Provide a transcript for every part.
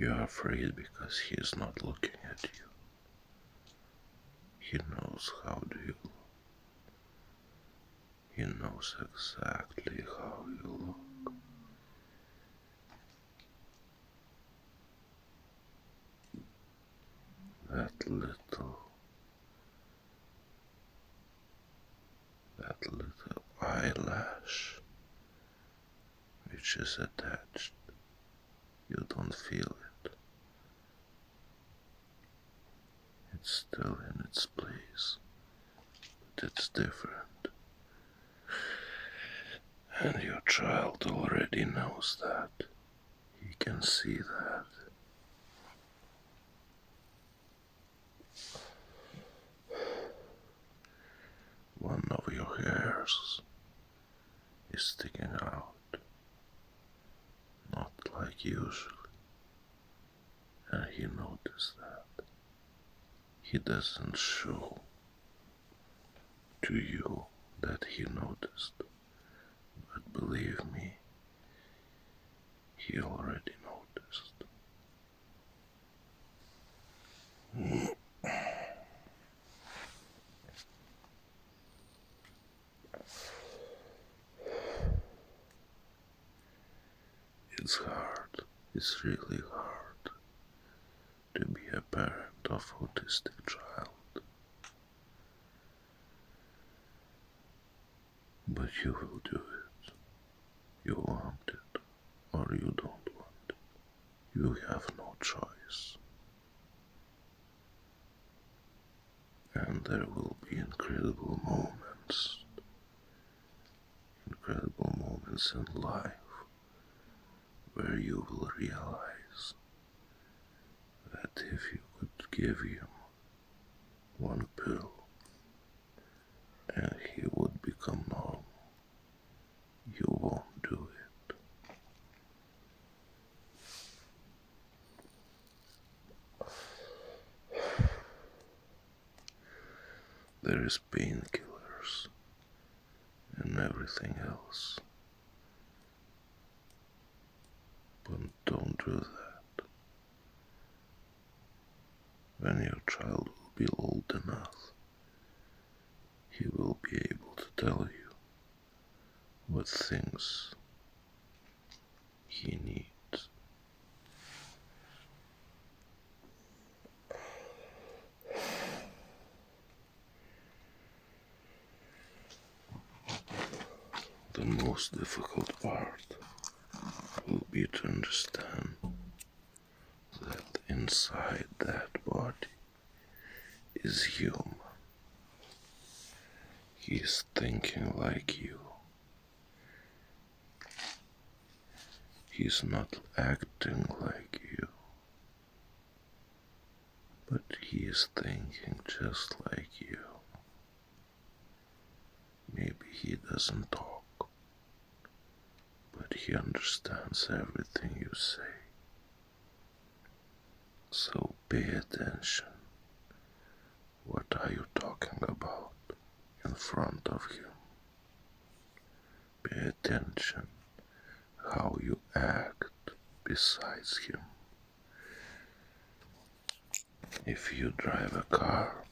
You're afraid because he is not looking at you. He knows how do you look. He knows exactly how you look. That little eyelash which is attached, you don't feel it. It's still in its place, but it's different. And your child already knows that. He can see that. One of your hairs is sticking out, not like usually. And he noticed that. He doesn't show to you that he noticed, but believe me, he already noticed. It's hard, it's really hard to be a parent of autistic child. But you will do it. You want it, or you don't want it. You have no choice. And there will be incredible moments in life where you will realize that if you could give him one pill and he would become normal, you won't do it. There is painkillers and everything else. But don't do that. When your child will be old enough, he will be able to tell you what things he needs. The most difficult part will be to understand that inside that body is human. He's thinking like you. He's not acting like you, but he is thinking just like you. Maybe he doesn't talk, but he understands everything you say. So pay attention. What are you talking about in front of him? Pay attention how you act besides him. If you drive a car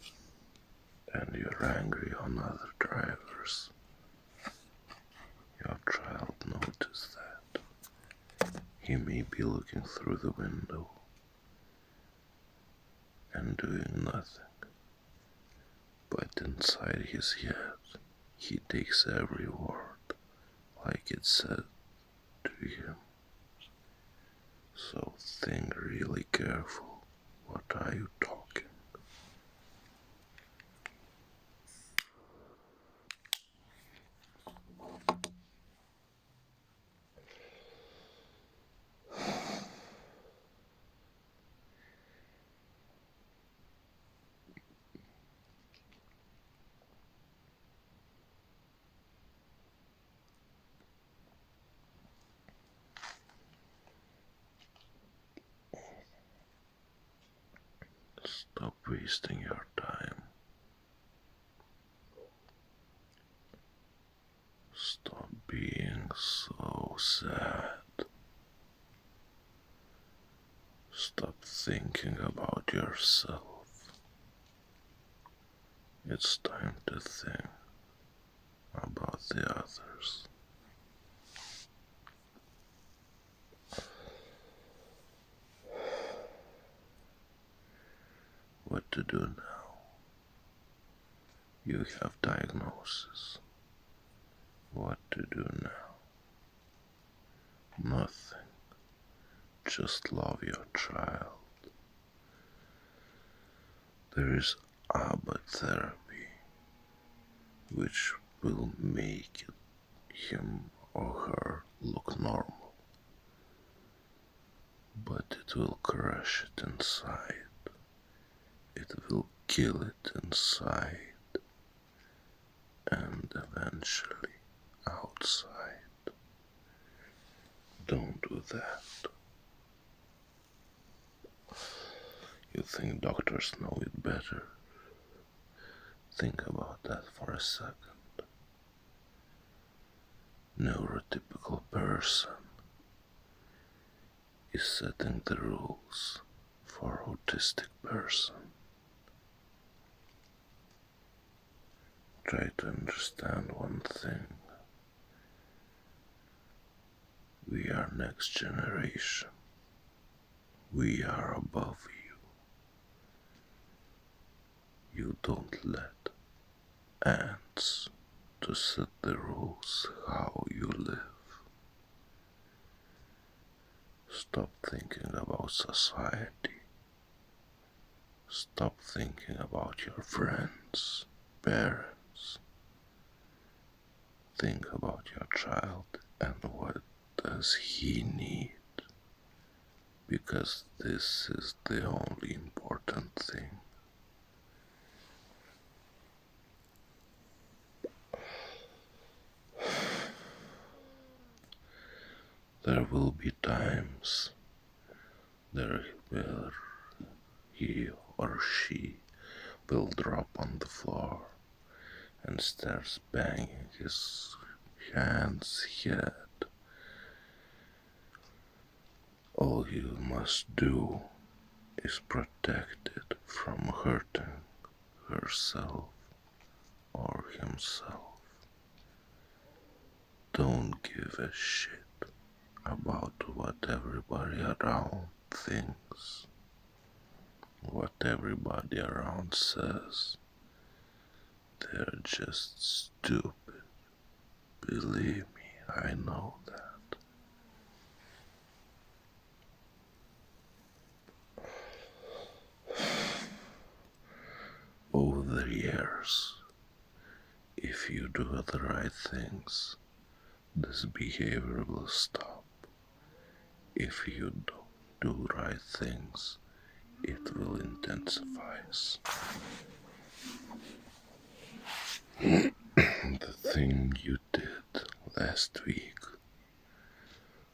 and you're angry on other drivers, your child noticed that. He may be looking through the window and doing nothing, but inside his head, he takes every word like it's said to him. So think really careful. What are you talking? Stop wasting your time. Stop being so sad. thinking about yourself. It's time to think about the others. What to do now? You have diagnosis. What to do now? Nothing. Just love your child. There is Abbott therapy, which will make him or her look normal, but it will crush it inside. It will kill it inside and eventually outside. Don't do that. You think doctors know it better? Think about that for a second. Neurotypical person is setting the rules for autistic person. Try to understand one thing. We are next generation. We are above you. You don't let ants to set the rules how you live. Stop thinking about society. Stop thinking about your friends, parents. Think about your child and what does he need, because this is the only important thing. There will be times where he or she will drop on the floor and starts banging his hands, head. All you must do is protect it from hurting herself or himself. Don't give a shit about what everybody around thinks, what everybody around says. They're just stupid. Believe me, I know that. Over the years, if you do the right things, this behavior will stop. If you don't do right things, it will intensify. The thing you did last week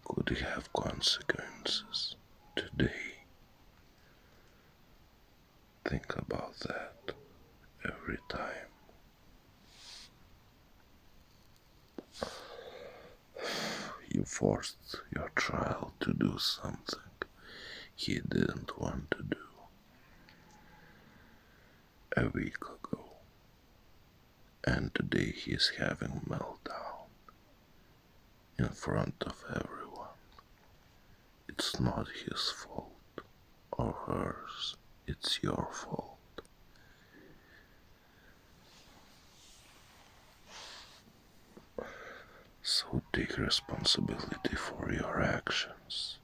could have consequences today. Think about that every time. You forced your child to do something he didn't want to do a week ago, and today he's having a meltdown in front of everyone. It's not his fault or hers, it's your fault. So take responsibility for your actions.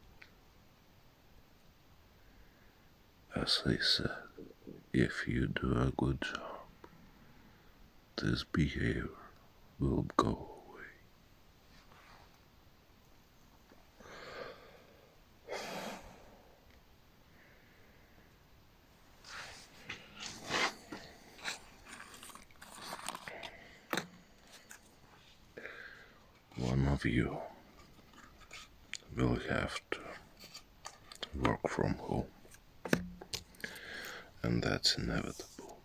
As I said, if you do a good job, this behavior will go away. One of you will have to work from home, and that's inevitable,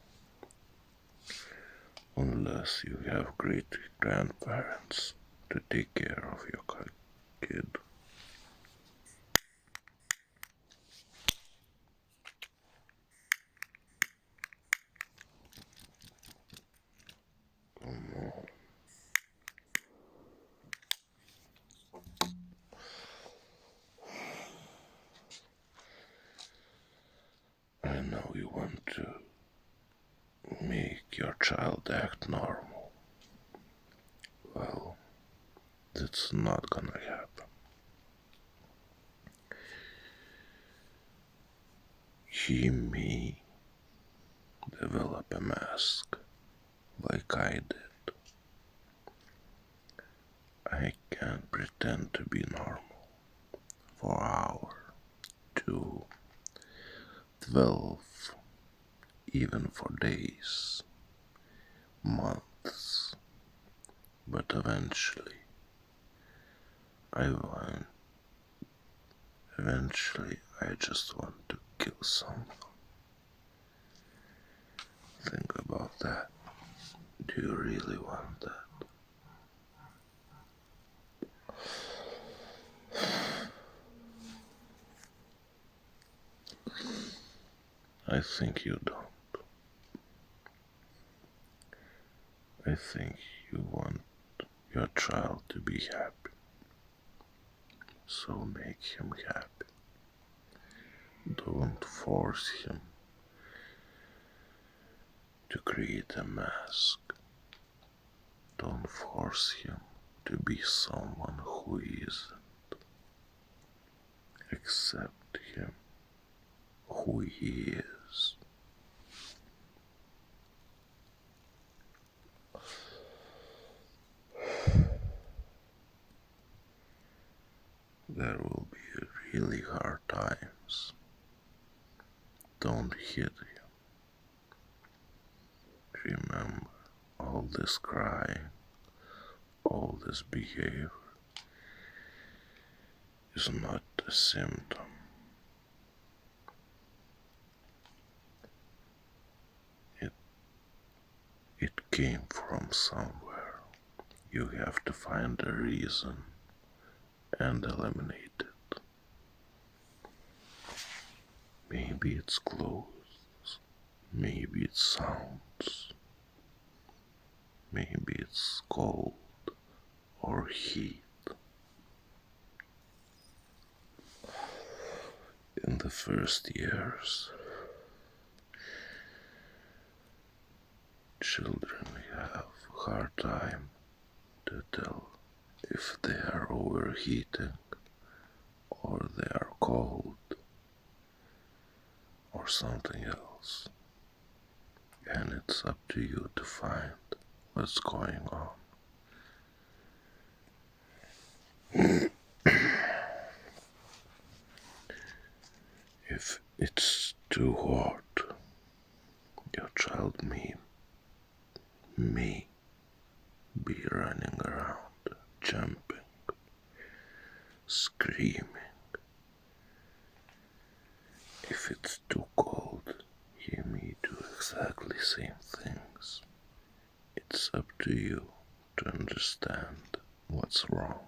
unless you have great grandparents to take care of your kid. know you want to make your child act normal. Well, that's not gonna happen. He may develop a mask like I did. I can't pretend to be normal for an hour, 2, 12, even for days, months, but eventually I just want to kill someone. Think about that. Do you really want that? I think you don't. I think you want your child to be happy. So make him happy. Don't force him to create a mask. Don't force him to be someone who isn't. Accept him who he is. There will be really hard times. Don't hit him. Remember, all this crying, all this behavior is not a symptom. It came from somewhere. You have to find a reason and eliminate it. Maybe it's clothes, maybe it's sounds, maybe it's cold or heat. In the first years, children have a hard time to tell if they are overheating or they are cold or something else. And it's up to you to find what's going on. If it's too hot, your child may be running around, jumping, screaming. If it's too cold, he may do exactly same things. It's up to you to understand what's wrong.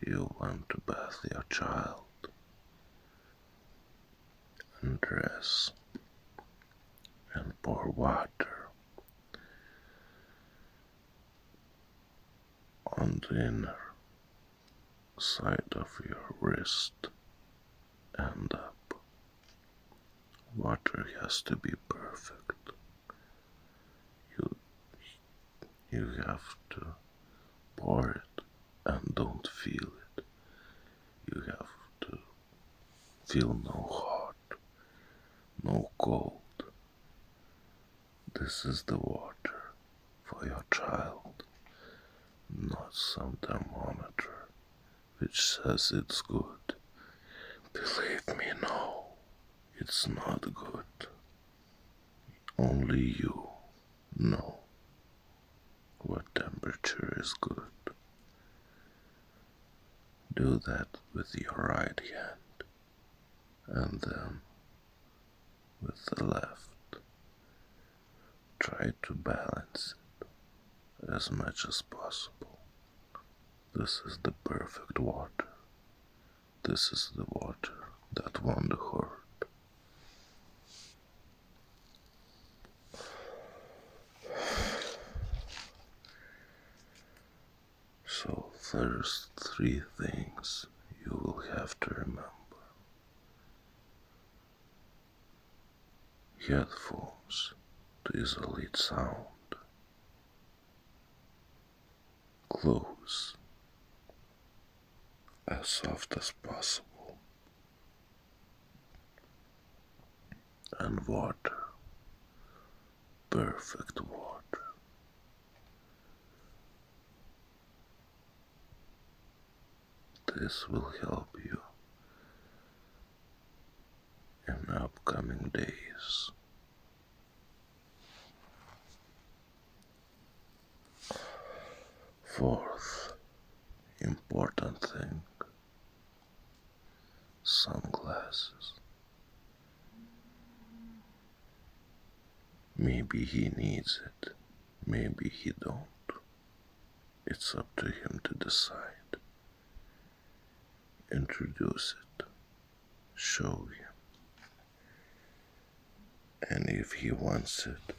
You want to bath your child, undress, and pour water on the inner side of your wrist and up. Water has to be perfect. You have to pour it and don't feel it. You have to feel no hot, no cold. This is the water for your child, not some thermometer which says it's good. Believe me, no, it's not good. Only you know what temperature is good. Do that with your right hand and then with the left. Try to balance it as much as possible. This is the perfect water. This is the water that won't hurt. There's three things you will have to remember. Headphones to isolate sound. Clothes as soft as possible. And water. Perfect water. This will help you in upcoming days. Fourth important thing, sunglasses. Maybe he needs it, maybe he don't. It's up to him to decide. Introduce it, show him. And if he wants it,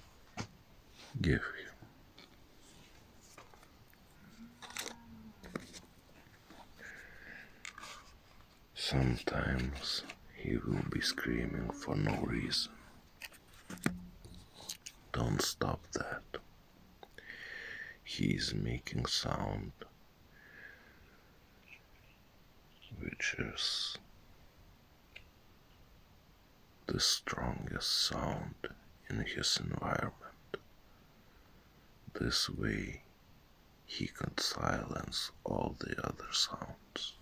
give him. Sometimes he will be screaming for no reason. Don't stop that. He is making sound which is the strongest sound in his environment. This way he can silence all the other sounds.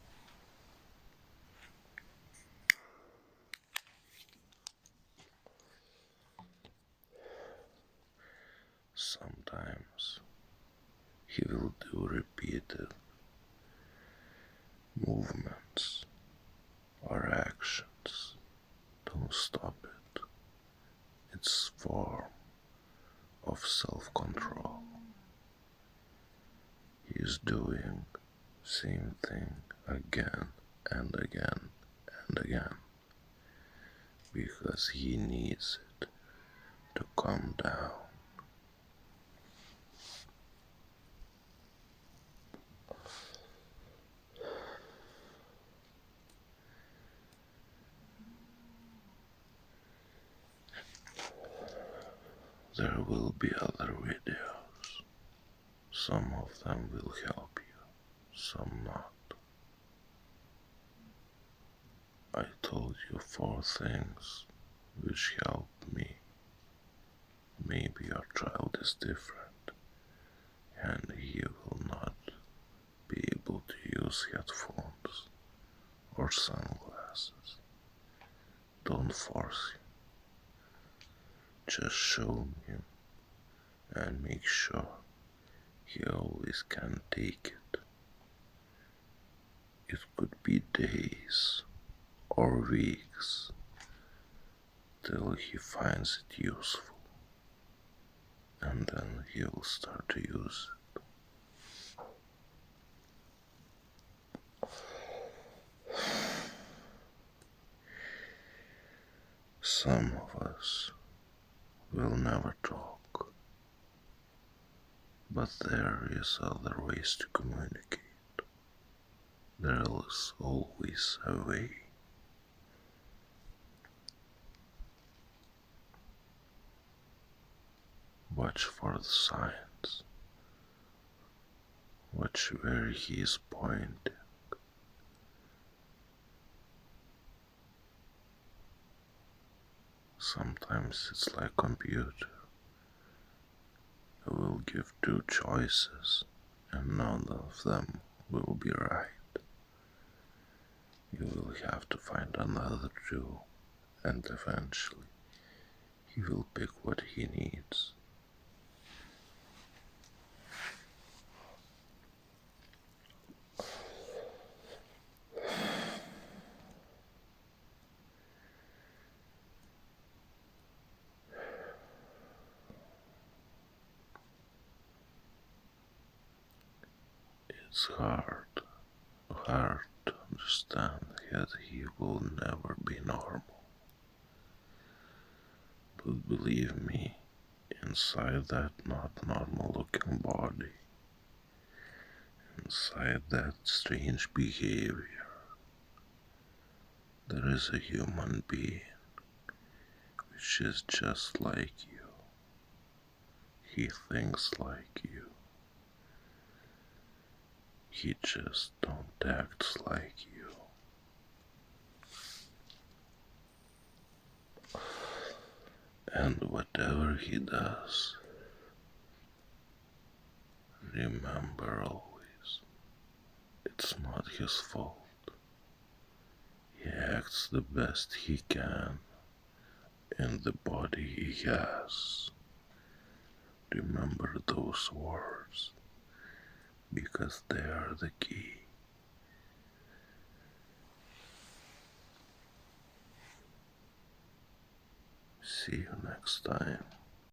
Sometimes he will do repeated movements or actions. Don't stop it. It's form of self-control. He is doing same thing again and again and again because he needs it to calm down. There will be other videos. Some of them will help you, some not. I told you 4 things which helped me. Maybe your child is different and he will not be able to use headphones or sunglasses. Don't force him. Just show him and make sure he always can take it. It could be days or weeks till he finds it useful, and then he'll start to use it. Some of us will never talk, but there is other ways to communicate. There is always a way. Watch for the signs. Watch where he is pointing. Sometimes it's like computer. It will give 2 choices and none of them will be right. You will have to find another 2 and eventually he will pick what he needs. It's hard to understand that he will never be normal. But believe me, inside that not normal looking body, Inside that strange behavior, there is a human being which is just like you. He thinks like you. He just don't act like you. And whatever he does, remember always, it's not his fault. He acts the best he can in the body he has. Remember those words, because they are the key. See you next time.